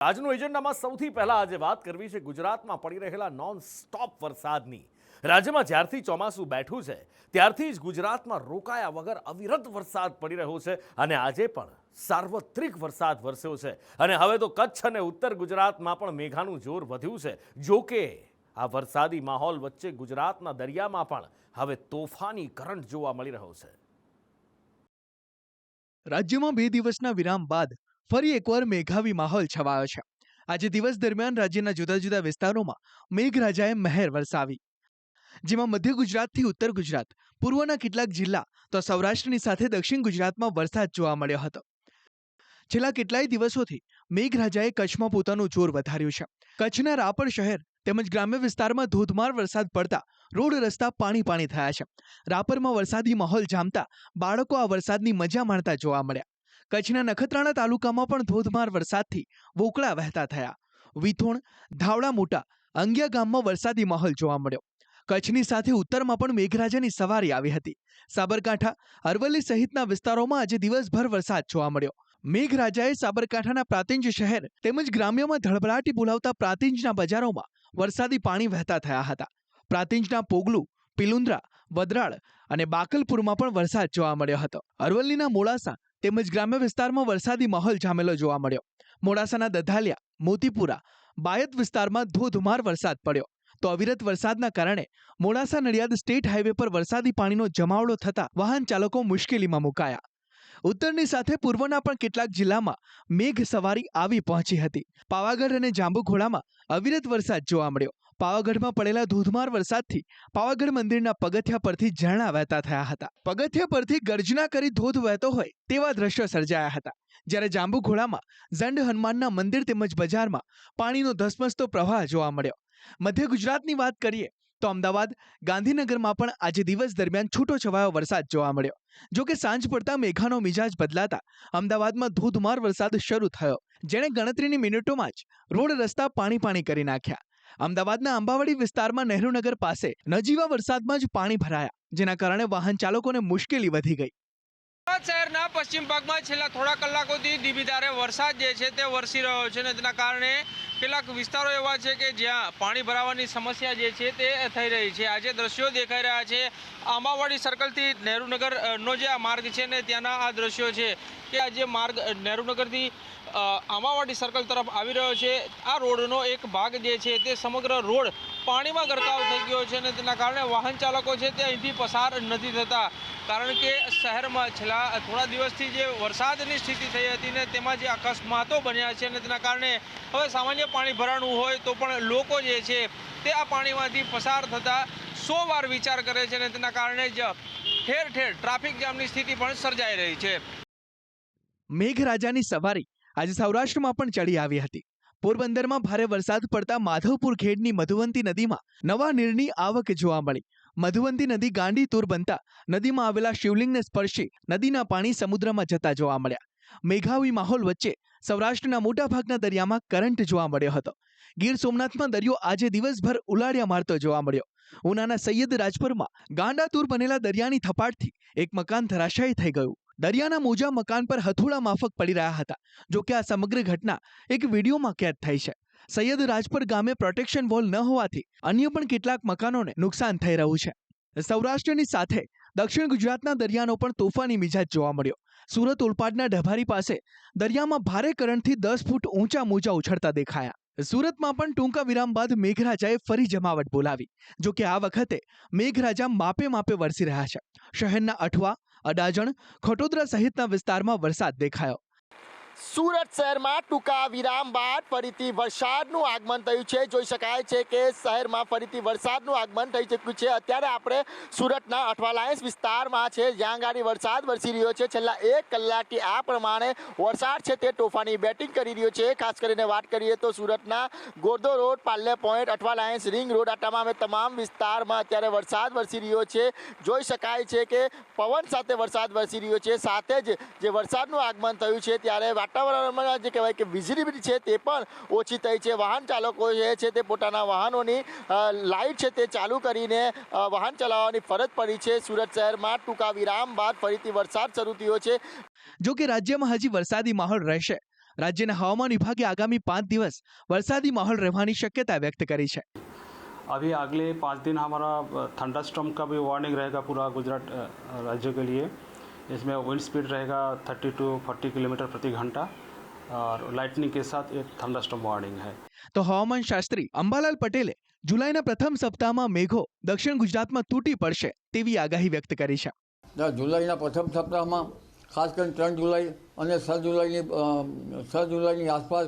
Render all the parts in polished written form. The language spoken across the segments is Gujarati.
આજનો એજન્ડામાં સૌથી પહેલા આજે વાત કરવી છે ગુજરાતમાં પડી રહેલા નોન સ્ટોપ વરસાદની। રાજ્યમાં જ્યારથી ચોમાસું બેઠું છે ત્યારથી જ ગુજરાતમાં રોકાયા વગર અવિરત વરસાદ પડી રહ્યો છે અને આજે પણ સાર્વત્રિક વરસાદ વરસ્યો છે અને હવે તો કચ્છ અને ઉત્તર ગુજરાતમાં પણ મેઘાનું જોર વધ્યું છે। જો કે આ વરસાદી માહોલ વચ્ચે ગુજરાતના દરિયામાં પણ હવે તોફાની કરંટ જોવા મળી રહ્યો છે। રાજ્યમાં 2 દિવસના વિરામ બાદ ફરી એકવાર મેઘાવી માહોલ છવાયો છે। આજે દિવસ દરમિયાન રાજ્યના જુદા જુદા વિસ્તારોમાં મેઘરાજાએ મહેર વરસાવી, જેમાં મધ્ય ગુજરાતથી ઉત્તર ગુજરાત, પૂર્વના કેટલાક જિલ્લા તો સૌરાષ્ટ્રની સાથે દક્ષિણ ગુજરાતમાં વરસાદ જોવા મળ્યો હતો। છેલ્લા કેટલાય દિવસોથી મેઘરાજાએ કચ્છમાં પોતાનું જોર વધાર્યું છે। કચ્છના રાપર શહેર તેમજ ગ્રામ્ય વિસ્તારમાં ધોધમાર વરસાદ પડતા રોડ રસ્તા પાણી પાણી થયા છે। રાપરમાં વરસાદી માહોલ જામતા બાળકો આ વરસાદની મજા માણતા જોવા મળ્યા। કચ્છના નખત્રાણા તાલુકામાં પણ ધોધમાર વરસાદથી વોકળા વહેતા થયા। વિથોણ, ધાવડા મોટા, અંગિયા ગામમાં વરસાદી માહોલ જોવા મળ્યો। કચ્છની સાથે ઉત્તરમાં પણ મેઘરાજાની સવારી આવી હતી। સાબરકાંઠા, અરવલ્લી સહિતના વિસ્તારોમાં આજે દિવસભર વરસાદ જોવા મળ્યો। મેઘરાજાએ સાબરકાંઠાના પ્રાંતિજ શહેર તેમજ ગ્રામ્યમાં ધડબડાટી બોલાવતા પ્રાંતિજના બજારોમાં વરસાદી પાણી વહેતા થયા હતા। પ્રાંતિજના પોગલું, પિલુન્દ્રા, વદરાળ અને બાકલપુરમાં પણ વરસાદ જોવા મળ્યો હતો। અરવલ્લીના મોડાસા તેમજ ગ્રામ્ય વિસ્તારમાં વરસાદી માહોલ જામેલો જોવા મળ્યો। મોડાસાના દધાલિયા, મોતીપુરા, બાયત વિસ્તારમાં ધોધમાર વરસાદ પડ્યો તો અવિરત વરસાદના કારણે મોડાસા નડિયાદ સ્ટેટ હાઈવે પર વરસાદી પાણીનો જમાવડો થતા વાહન ચાલકો મુશ્કેલીમાં મુકાયા। ઉત્તરની સાથે પૂર્વના પણ કેટલાક જિલ્લામાં મેઘ સવારી આવી પહોંચી હતી। પાવાગઢ અને જાંબુઘોડામાં અવિરત વરસાદ જોવા મળ્યો। પાવાગઢમાં પડેલા ધોધમાર વરસાદથી પાવાગઢ મંદિરના પગથિયા પરથી ઝરણા વહેતા થયા હતા। પગથિયા પરથી ગર્જના કરી ધોધ વહેતો હોય તેવા દ્રશ્યો સર્જાયા હતા। જ્યારે જાંબુઘોડામાં ઝંડ હનુમાનના મંદિર તેમજ બજારમાં પાણીનો ધસમસતો પ્રવાહ જોવા મળ્યો। મધ્ય ગુજરાતની વાત કરીએ તો અમદાવાદ, ગાંધીનગરમાં પણ આજે દિવસ દરમિયાન છૂટોછવાયો વરસાદ જોવા મળ્યો। જો કે સાંજ પડતા મેઘાનો મિજાજ બદલાતા અમદાવાદમાં ધોધમાર વરસાદ શરૂ થયો, જેણે ગણતરીની મિનિટોમાં જ રોડ રસ્તા પાણી પાણી કરી નાખ્યા। અમદાવાદના આંબાવાડી વિસ્તારમાં નહેરુનગર પાસે નજીવા વરસાદમાં જ પાણી ભરાયા, જેના કારણે વાહન ચાલકોને મુશ્કેલી વધી ગઈ। શહેરના પશ્ચિમ ભાગમાં છેલ્લા થોડા કલાકોથી ધીમીધારે વરસાદ જે છે તે વરસી રહ્યો છે અને તેના કારણે કેટલાક વિસ્તારો એવા છે કે જ્યાં પાણી ભરાવાની સમસ્યા જે છે તે થઈ રહી છે। આજે દ્રશ્યો દેખાઈ રહ્યા છે આંબાવાડી સર્કલથી નહેરુનગરનો જે આ માર્ગ છે ને ત્યાંના આ દ્રશ્યો છે કે આ જે માર્ગ નહેરુનગરથી આંબાવાડી સર્કલ તરફ આવી રહ્યો છે, આ રોડનો એક ભાગ જે છે તે સમગ્ર રોડ પાણીમાં ગરકાવ થઈ ગયો છે અને તેના કારણે વાહન ચાલકો છે તે અહીંથી પસાર નથી થતા, કારણ કે શહેરમાં છેલ્લા થોડા દિવસથી જે વરસાદની સ્થિતિ થઈ હતી ને તેમાં જે અકસ્માતો બન્યા છે અને તેના કારણે હવે સામાન્ય પાણી ભરાણું હોય તો પણ લોકો જે છે તે આ પાણીમાંથી પસાર થતા 100 વાર વિચાર કરે છે અને તેના કારણે જ ઠેર ઠેર ટ્રાફિક જામની સ્થિતિ પણ સર્જાઈ રહી છે। મેઘરાજાની સવારી આજે સૌરાષ્ટ્રમાં પણ ચડી આવી હતી। પોરબંદરમાં ભારે વરસાદ પડતા માધવપુર ખેડની મધુવંતી નદીમાં નવા નીરની આવક જોવા મળી। મધુવંતી નદી ગાંડી તૂર બનતા નદીમાં આવેલા શિવલિંગને સ્પર્શી નદીના પાણી સમુદ્રમાં જતા જોવા મળ્યા। મેઘાવી માહોલ વચ્ચે સૌરાષ્ટ્રના મોટાભાગના દરિયામાં કરંટ જોવા મળ્યો હતો। ગીર સોમનાથમાં દરિયો આજે દિવસભર ઉલાળ્યા મારતો જોવા મળ્યો। ઉનાના સૈયદ રાજપુરમાં ગાંડાતૂર બનેલા દરિયાની થપાટથી એક મકાન ધરાશાયી થઈ ગયું। દરિયાના મોજા મકાન પર હથોડા માફક પડી રહ્યા હતા। જો કે આ સમગ્ર ઘટના એક વિડીયોમાં કેદ થઈ છે। સૈયદ રાજપુર ગામે પ્રોટેક્શન વોલ ન હોવાથી અન્ય પણ કેટલાક મકાનોને નુકસાન થઈ રહ્યું છે। સૌરાષ્ટ્રની સાથે દક્ષિણ ગુજરાતના દરિયાનો પણ તોફાની મિજાજ જોવા મળ્યો। સુરત ઓલપાડના ઢભારી પાસે દરિયામાં ભારે કરંટથી 10 ફૂટ ઊંચા મોજા ઉછળતા દેખાયા। સુરતમાં પણ ટૂંકા વિરામ બાદ મેઘરાજાએ ફરી જમાવટ બોલાવી। જો કે આ વખતે મેઘરાજા માપે માપે વરસી રહ્યા છે। શહેરના અઠવા, અડાજણ, ખટોદરા સહિતના વિસ્તારમાં વરસાદ દેખાયો। સુરત શહેરમાં ટૂંકા વિરામ બાદ ફરીથી વરસાદનું આગમન થયું છે। જોઈ શકાય છે કે શહેરમાં ફરીથી વરસાદનું આગમન થઈ ચૂક્યું છે। અત્યારે આપણે સુરતના અઠવા લાયન્સ વિસ્તારમાં છે, જ્યાં ગાડી વરસાદ વરસી રહ્યો છે। છેલ્લા 1 કલાકથી આ પ્રમાણે વરસાદ છે તે તોફાની બેટિંગ કરી રહ્યો છે। ખાસ કરીને વાત કરીએ તો સુરતના ગોરધો road, Parle point, Athwa lines ring road, આ તમામ વિસ્તારમાં અત્યારે વરસાદ વરસી રહ્યો છે। જોઈ શકાય છે કે પવન સાથે વરસાદ વરસી રહ્યો છે। સાથે જ જે વરસાદનું આગમન થયું છે ત્યારે વાતાવરણમાં જે કહેવાય કે વિઝિબિલિટી છે તે પણ ઓછી થઈ છે। વાહન ચાલકો છે તે પોતાના વાહનોની લાઇટ છે તે ચાલુ કરીને વાહન ચલાવવાની ફરજ પડી છે। સુરત શહેરમાં ટૂંકા વિરામ બાદ ફરીથી વરસાદ શરૂ થયો છે। જો કે રાજ્યમાં હજી વરસાદી માહોલ રહેશે। રાજ્યના હવામાન વિભાગે આગામી 5 દિવસ વરસાદી માહોલ રહેવાની શક્યતા વ્યક્ત કરી છે। अभी अगले 5 दिन हमारा थंडरस्टॉर्म का भी वार्निंग रहेगा पूरा गुजरात राज्य के लिए। इसमें विंड स्पीड रहेगा 30 to 40 किलोमीटर प्रति घंटा और लाइटनिंग के साथ एक थंडरस्टॉर्म वार्निंग है। તો હવામાન શાસ્ત્રી અંબાલાલ પટેલે જુલાઈના પ્રથમ સપ્તાહમાં મેઘો દક્ષિણ ગુજરાતમાં તૂટી પડશે તેવી આગાહી વ્યક્ત કરી છે। જુલાઈના પ્રથમ સપ્તાહમાં ખાસ કરીને 3 જુલાઈ અને 6 જુલાઈની આસપાસ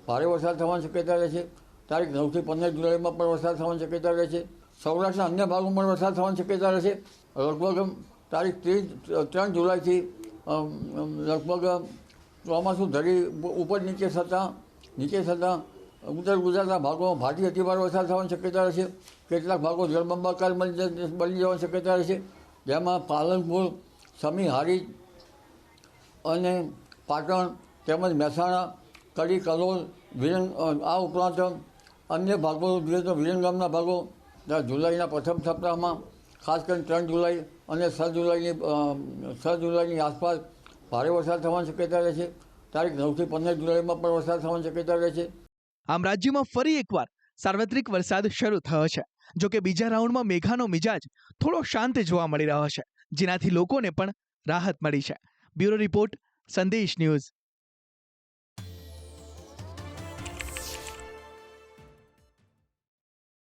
ભારે વરસાદ થવાની શક્યતા રહે છે। તારીખ 9 થી 15 જુલાઈમાં પણ વરસાદ થવાની શક્યતા રહે છે। સૌરાષ્ટ્રના અન્ય ભાગોમાં પણ વરસાદ થવાની શક્યતા રહે છે। લગભગ તારીખ 3 જુલાઈથી લગભગ ચોમાસું ધરી ઉપર નીચે થતાં ઉત્તર ગુજરાતના ભાગોમાં ભારે અતિભારે વરસાદ થવાની શક્યતા રહે છે। કેટલાક ભાગો જળબંબાકાર બની જવાની શક્યતા રહે છે, જેમાં પાલનપુર, સમી, હારીજ અને પાટણ તેમજ મહેસાણા, કડી, કલોલ, આ ઉપરાંત અન્ય ભાગો જોઈએ તો વિરંગામના ભાગો જુલાઈના પ્રથમ સપ્તાહમાં ખાસ કરીને 3 જુલાઈ અને 6 જુલાઈની આસપાસ ભારે વરસાદ થવાની શક્યતા રહે છે। તારીખ 9 થી 15 જુલાઈમાં પણ વરસાદ થવાની શક્યતા રહે છે। આમ રાજ્યમાં ફરી એકવાર સાર્વત્રિક વરસાદ શરૂ થયો છે। જો કે બીજા રાઉન્ડમાં મેઘાનો મિજાજ થોડો શાંત જોવા મળી રહ્યો છે, જેનાથી લોકોને પણ રાહત મળી છે। બ્યુરો રિપોર્ટ, સંદેશ ન્યૂઝ।